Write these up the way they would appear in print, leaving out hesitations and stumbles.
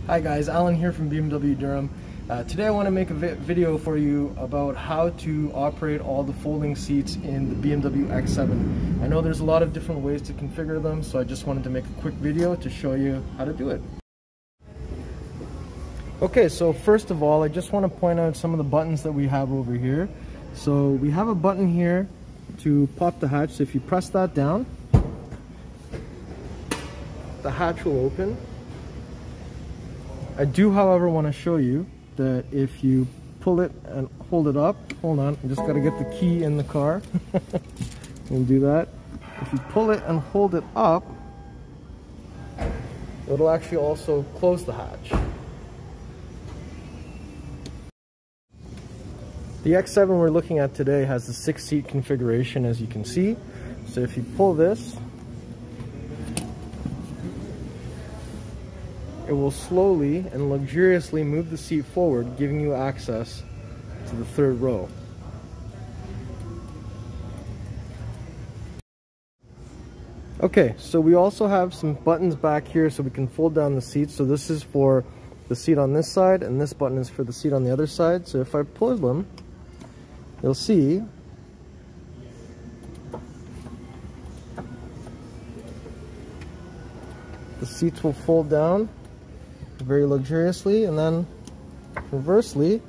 Hi guys, Alan here from BMW Durham. Today I want to make a video for you about how to operate all the folding seats in the BMW X7. I know there's a lot of different ways to configure them, so I just wanted to make a quick video to show you how to do it. Okay, so first of all, I just want to point out some of the buttons that we have over here. So we have a button here to pop the hatch, so if you press that down, the hatch will open. I do, however, want to show you that if you pull it and hold it up, hold on, I just got to get the key in the car. We'll do that. If you pull it and hold it up, it'll actually also close the hatch. The X7 we're looking at today has the 6-seat configuration, as you can see. So if you pull this, it will slowly and luxuriously move the seat forward, giving you access to the third row. Okay, so we also have some buttons back here so we can fold down the seats. So this is for the seat on this side, and this button is for the seat on the other side. So if I pull them, you'll see the seats will fold down very luxuriously, and then reversely,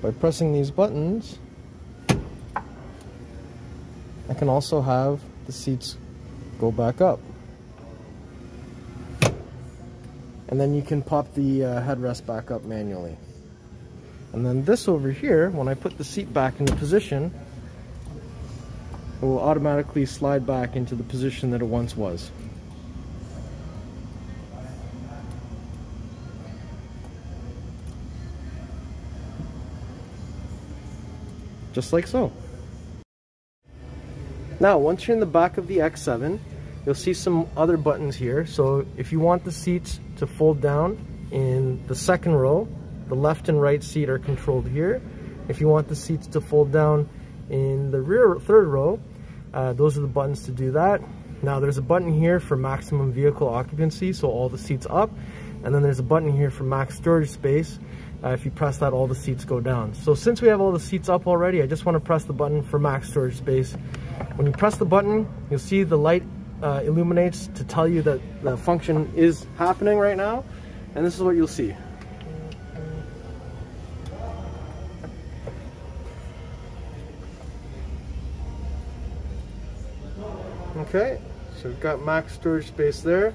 by pressing these buttons, I can also have the seats go back up. And then you can pop the headrest back up manually. And then this over here, when I put the seat back into position, it will automatically slide back into the position that it once was. Just like so. Now, once you're in the back of the X7, you'll see some other buttons here. So if you want the seats to fold down in the second row, the left and right seat are controlled here. If you want the seats to fold down in the rear third row, those are the buttons to do that. Now there's a button here for maximum vehicle occupancy, so all the seats up. And then there's a button here for max storage space. If you press that, all the seats go down. So since we have all the seats up already, I just want to press the button for max storage space. When you press the button, you'll see the light illuminates to tell you that the function is happening right now. And this is what you'll see. Okay, so we've got max storage space there.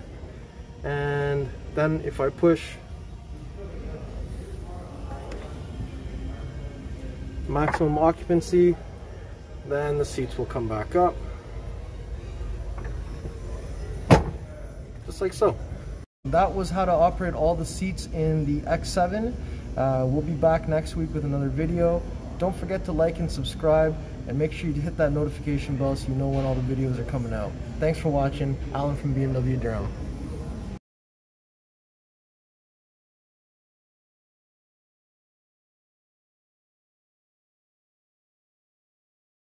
And then if I push maximum occupancy, then the seats will come back up. Just like so. That was how to operate all the seats in the X7. We'll be back next week with another video. Don't forget to like and subscribe, and make sure you hit that notification bell so you know when all the videos are coming out. Thanks for watching. Alan from BMW Durham.